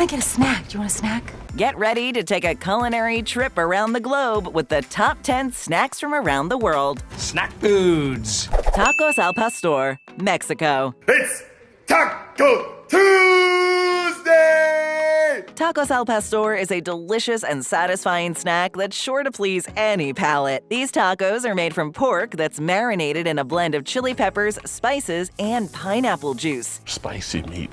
gonna get a snack. Do you want a snack? Get ready to take a culinary trip around the globe with the top 10 snacks from around the world. Snack foods. Tacos al pastor, Mexico. It's Taco Tuesday! Tacos al pastor is a delicious and satisfying snack that's sure to please any palate. These tacos are made from pork that's marinated in a blend of chili peppers, spices, and pineapple juice. Spicy meat.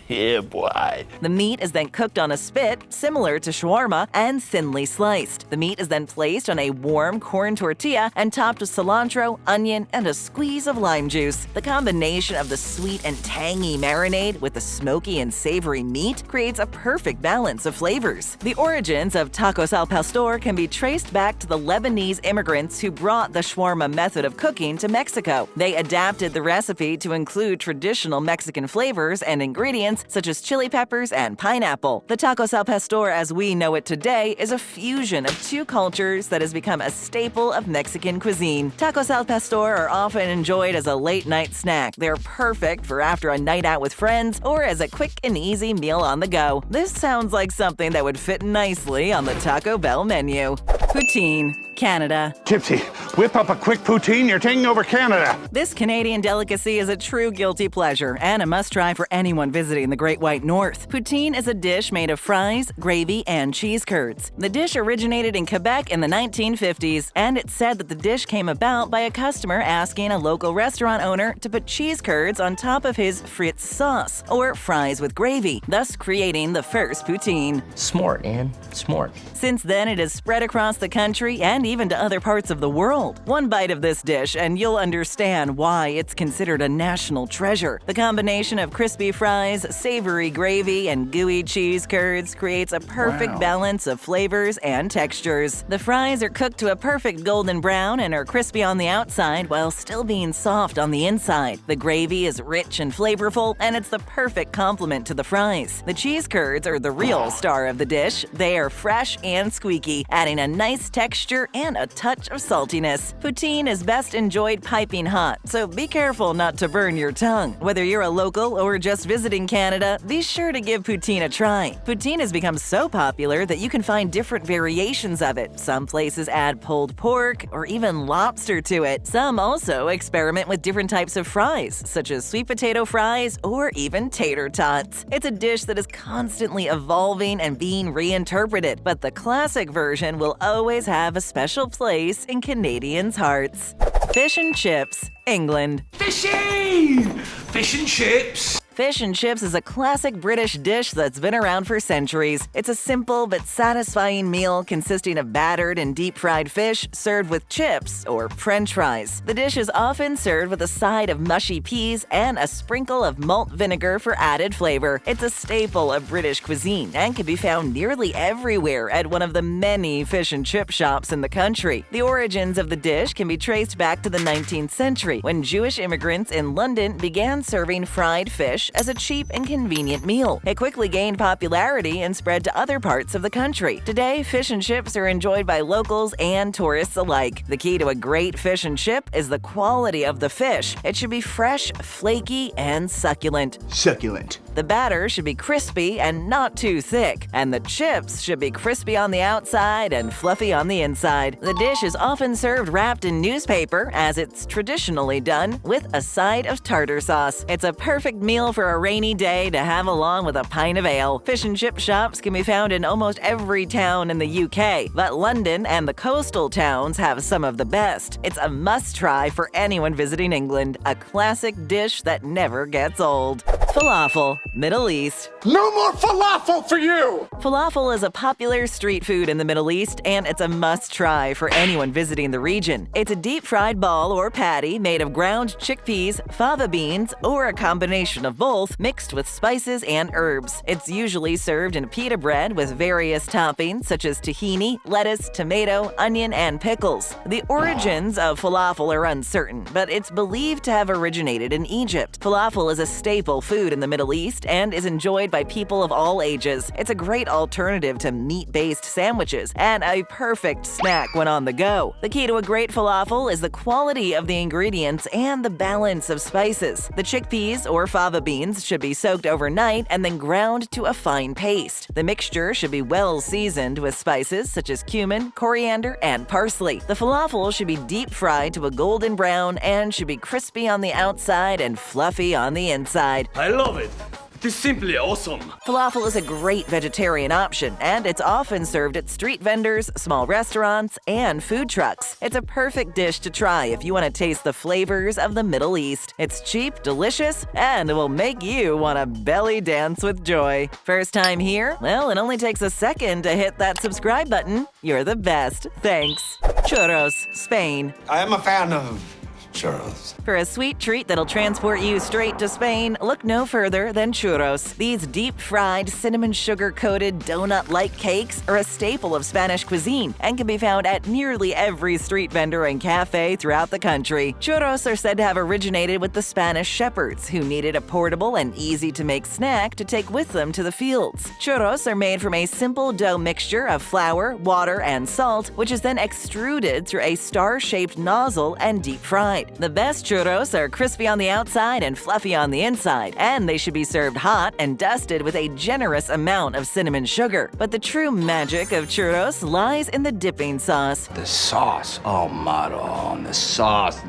Yeah, boy. The meat is then cooked on a spit, similar to shawarma, and thinly sliced. The meat is then placed on a warm corn tortilla and topped with cilantro, onion, and a squeeze of lime juice. The combination of the sweet and tangy marinade with the smoky and savory meat creates a perfect balance of flavors. The origins of tacos al pastor can be traced back to the Lebanese immigrants who brought the shawarma method of cooking to Mexico. They adapted the recipe to include traditional Mexican flavors and ingredients such as chili peppers and pineapple. The tacos al pastor as we know it today is a fusion of two cultures that has become a staple of Mexican cuisine. Tacos al pastor are often enjoyed as a late-night snack. They're perfect for after a night out with friends or as a quick and easy meal on the go. This sounds like something that would fit nicely on the Taco Bell menu. Poutine, Canada. Gypsy, whip up a quick poutine. You're taking over Canada. This Canadian delicacy is a true guilty pleasure and a must-try for anyone visiting the Great White North. Poutine is a dish made of fries, gravy, and cheese curds. The dish originated in Quebec in the 1950s, and it's said that the dish came about by a customer asking a local restaurant owner to put cheese curds on top of his frites sauce, or fries with gravy, thus creating the first poutine. Smart, Ann. Smart. Since then, it has spread across the country and even to other parts of the world. One bite of this dish and you'll understand why it's considered a national treasure. The combination of crispy fries, savory gravy, and gooey cheese curds creates a perfect balance of flavors and textures. The fries are cooked to a perfect golden brown and are crispy on the outside while still being soft on the inside. The gravy is rich and flavorful, and it's the perfect complement to the fries. The cheese curds are the real star of the dish. They are fresh and squeaky, adding a nice texture and a touch of saltiness. Poutine is best enjoyed piping hot, so be careful not to burn your tongue. Whether you're a local or just visiting Canada, be sure to give poutine a try. Poutine has become so popular that you can find different variations of it. Some places add pulled pork or even lobster to it. Some also experiment with different types of fries, such as sweet potato fries or even tater tots. It's a dish that is constantly evolving and being reinterpreted, but the classic version will always have a special place in Canadians' hearts. Fish and chips, England. Fishy! Fish and chips. Fish and chips is a classic British dish that's been around for centuries. It's a simple but satisfying meal consisting of battered and deep-fried fish served with chips or French fries. The dish is often served with a side of mushy peas and a sprinkle of malt vinegar for added flavor. It's a staple of British cuisine and can be found nearly everywhere at one of the many fish and chip shops in the country. The origins of the dish can be traced back to the 19th century, when Jewish immigrants in London began serving fried fish as a cheap and convenient meal. It quickly gained popularity and spread to other parts of the country. Today, fish and chips are enjoyed by locals and tourists alike. The key to a great fish and chip is the quality of the fish. It should be fresh, flaky, and succulent. Succulent. The batter should be crispy and not too thick, and the chips should be crispy on the outside and fluffy on the inside. The dish is often served wrapped in newspaper, as it's traditionally done, with a side of tartar sauce. It's a perfect meal for a rainy day to have along with a pint of ale. Fish and chip shops can be found in almost every town in the UK, but London and the coastal towns have some of the best. It's a must-try for anyone visiting England, a classic dish that never gets old. Falafel, Middle East. No more falafel for you! Falafel is a popular street food in the Middle East, and it's a must-try for anyone visiting the region. It's a deep-fried ball or patty made of ground chickpeas, fava beans, or a combination of both, mixed with spices and herbs. It's usually served in pita bread with various toppings such as tahini, lettuce, tomato, onion, and pickles. The origins of falafel are uncertain, but it's believed to have originated in Egypt. Falafel is a staple food food in the Middle East and is enjoyed by people of all ages. It's a great alternative to meat-based sandwiches and a perfect snack when on the go. The key to a great falafel is the quality of the ingredients and the balance of spices. The chickpeas or fava beans should be soaked overnight and then ground to a fine paste. The mixture should be well seasoned with spices such as cumin, coriander, and parsley. The falafel should be deep fried to a golden brown and should be crispy on the outside and fluffy on the inside. I love it. It is simply awesome. Falafel is a great vegetarian option, and it's often served at street vendors, small restaurants, and food trucks. It's a perfect dish to try if you want to taste the flavors of the Middle East. It's cheap, delicious, and it will make you want to belly dance with joy. First time here? Well, it only takes a second to hit that subscribe button. You're the best. Thanks. Churros, Spain. I am a fan of churros. For a sweet treat that'll transport you straight to Spain, look no further than churros. These deep-fried, cinnamon sugar-coated, donut-like cakes are a staple of Spanish cuisine and can be found at nearly every street vendor and cafe throughout the country. Churros are said to have originated with the Spanish shepherds, who needed a portable and easy-to-make snack to take with them to the fields. Churros are made from a simple dough mixture of flour, water, and salt, which is then extruded through a star-shaped nozzle and deep-fried. The best churros are crispy on the outside and fluffy on the inside, and they should be served hot and dusted with a generous amount of cinnamon sugar. But the true magic of churros lies in the dipping sauce. The sauce. Oh, Maron, the sauce.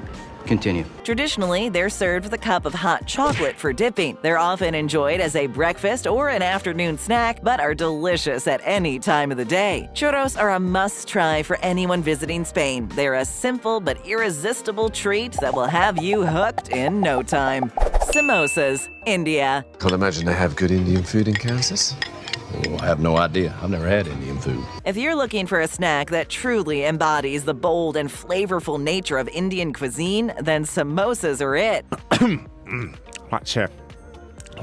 Continue. Traditionally, they're served with a cup of hot chocolate for dipping. They're often enjoyed as a breakfast or an afternoon snack, but are delicious at any time of the day. Churros are a must-try for anyone visiting Spain. They're a simple but irresistible treat that will have you hooked in no time. Samosas, India. Can't imagine they have good Indian food in Kansas. Oh, I have no idea. I've never had Indian food. If you're looking for a snack that truly embodies the bold and flavorful nature of Indian cuisine, then samosas are it.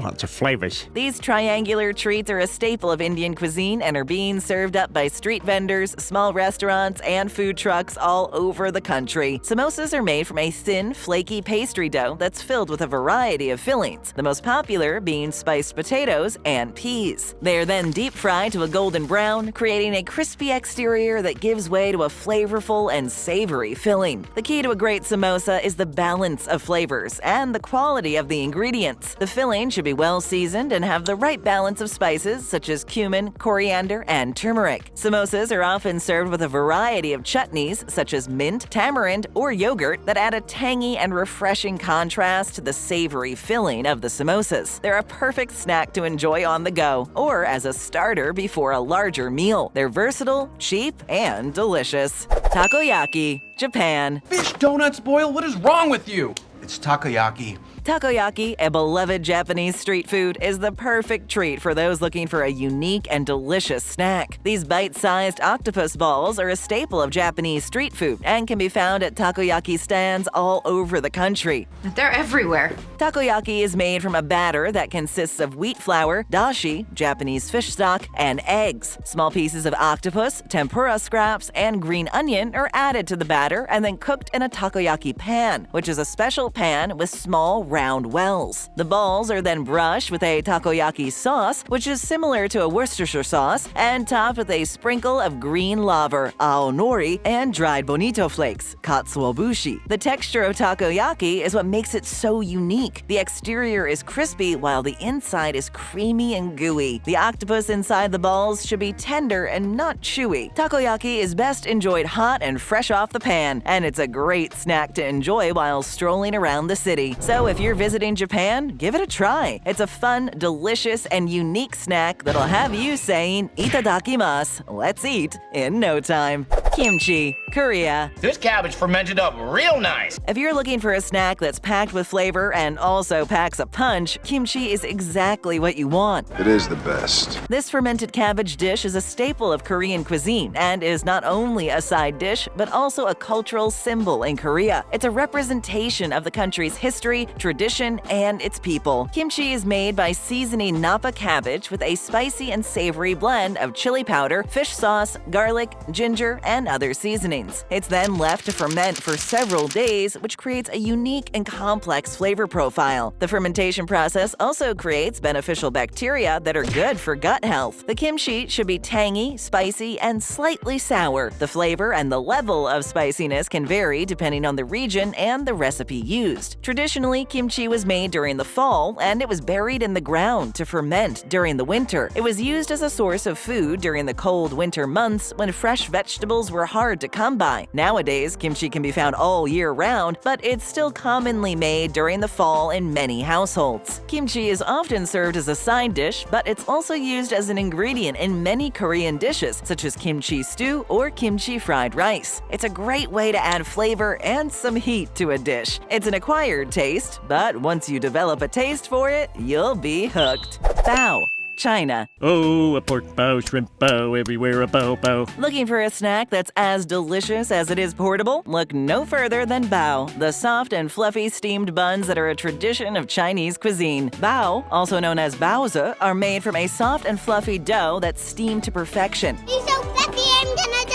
Lots of flavors. These triangular treats are a staple of Indian cuisine and are being served up by street vendors, small restaurants, and food trucks all over the country. Samosas are made from a thin, flaky pastry dough that's filled with a variety of fillings, the most popular being spiced potatoes and peas. They are then deep fried to a golden brown, creating a crispy exterior that gives way to a flavorful and savory filling. The key to a great samosa is the balance of flavors and the quality of the ingredients. The filling should be well seasoned and have the right balance of spices such as cumin, coriander, and turmeric. Samosas are often served with a variety of chutneys such as mint, tamarind, or yogurt that add a tangy and refreshing contrast to the savory filling of the samosas. They're a perfect snack to enjoy on the go or as a starter before a larger meal. They're versatile, cheap, and delicious. Takoyaki, Japan. Fish donuts, Boyle? What is wrong with you? It's takoyaki. Takoyaki, a beloved Japanese street food, is the perfect treat for those looking for a unique and delicious snack. These bite-sized octopus balls are a staple of Japanese street food and can be found at takoyaki stands all over the country. They're everywhere. Takoyaki is made from a batter that consists of wheat flour, dashi, Japanese fish stock, and eggs. Small pieces of octopus, tempura scraps, and green onion are added to the batter and then cooked in a takoyaki pan, which is a special pan with small round wells. The balls are then brushed with a takoyaki sauce, which is similar to a Worcestershire sauce, and topped with a sprinkle of green laver, aonori, and dried bonito flakes, katsuobushi. The texture of takoyaki is what makes it so unique. The exterior is crispy while the inside is creamy and gooey. The octopus inside the balls should be tender and not chewy. Takoyaki is best enjoyed hot and fresh off the pan, and it's a great snack to enjoy while strolling around the city. So if you're visiting Japan, give it a try. It's a fun, delicious, and unique snack that'll have you saying "Itadakimasu," let's eat, in no time. Kimchi, Korea. This cabbage fermented up real nice. If you're looking for a snack that's packed with flavor and also packs a punch, kimchi is exactly what you want. It is the best. This fermented cabbage dish is a staple of Korean cuisine and is not only a side dish, but also a cultural symbol in Korea. It's a representation of the country's history, tradition, and its people. Kimchi is made by seasoning napa cabbage with a spicy and savory blend of chili powder, fish sauce, garlic, ginger, and and other seasonings. It's then left to ferment for several days, which creates a unique and complex flavor profile. The fermentation process also creates beneficial bacteria that are good for gut health. The kimchi should be tangy, spicy, and slightly sour. The flavor and the level of spiciness can vary depending on the region and the recipe used. Traditionally, kimchi was made during the fall, and it was buried in the ground to ferment during the winter. It was used as a source of food during the cold winter months when fresh vegetables were hard to come by. Nowadays, kimchi can be found all year round, but it's still commonly made during the fall in many households. Kimchi is often served as a side dish, but it's also used as an ingredient in many Korean dishes, such as kimchi stew or kimchi fried rice. It's a great way to add flavor and some heat to a dish. It's an acquired taste, but once you develop a taste for it, you'll be hooked. Bao, China. Oh, a pork bow, shrimp bow, everywhere a bow bow. Looking for a snack that's as delicious as it is portable? Look no further than bao, the soft and fluffy steamed buns that are a tradition of Chinese cuisine. Bao, also known as baozi, are made from a soft and fluffy dough that's steamed to perfection. He's so fluffy, I'm gonna die!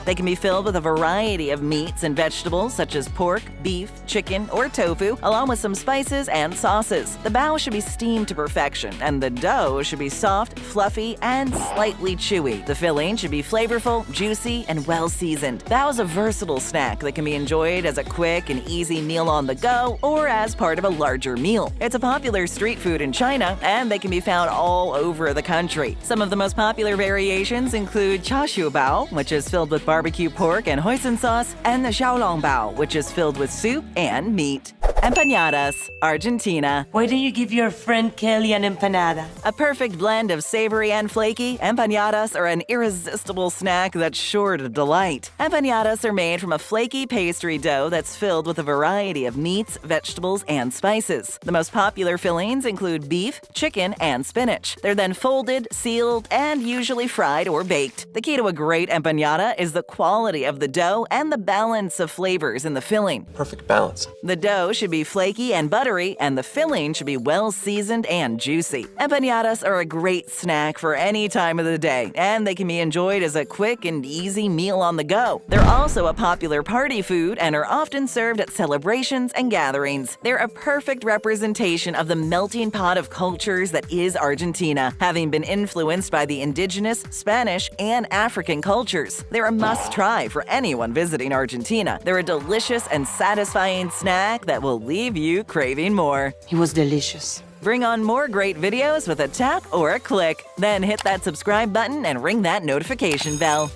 They can be filled with a variety of meats and vegetables such as pork, beef, chicken, or tofu, along with some spices and sauces. The bao should be steamed to perfection, and the dough should be soft, fluffy, and slightly chewy. The filling should be flavorful, juicy, and well-seasoned. Bao is a versatile snack that can be enjoyed as a quick and easy meal on the go or as part of a larger meal. It's a popular street food in China, and they can be found all over the country. Some of the most popular variations include chashu bao, which is filled with barbecue pork and hoisin sauce, and the xiaolong bao, which is filled with soup and meat. Empanadas, Argentina. Why don't you give your friend Kelly an empanada? A perfect blend of savory and flaky, empanadas are an irresistible snack that's sure to delight. Empanadas are made from a flaky pastry dough that's filled with a variety of meats, vegetables, and spices. The most popular fillings include beef, chicken, and spinach. They're then folded, sealed, and usually fried or baked. The key to a great empanada is the quality of the dough and the balance of flavors in the filling. Perfect balance. The dough should be flaky and buttery, and the filling should be well-seasoned and juicy. Empanadas are a great snack for any time of the day, and they can be enjoyed as a quick and easy meal on the go. They're also a popular party food and are often served at celebrations and gatherings. They're a perfect representation of the melting pot of cultures that is Argentina, having been influenced by the indigenous, Spanish, and African cultures. They're a must-try for anyone visiting Argentina. They're a delicious and satisfying snack that will leave you craving more. It was delicious. Bring on more great videos with a tap or a click. Then hit that subscribe button and ring that notification bell.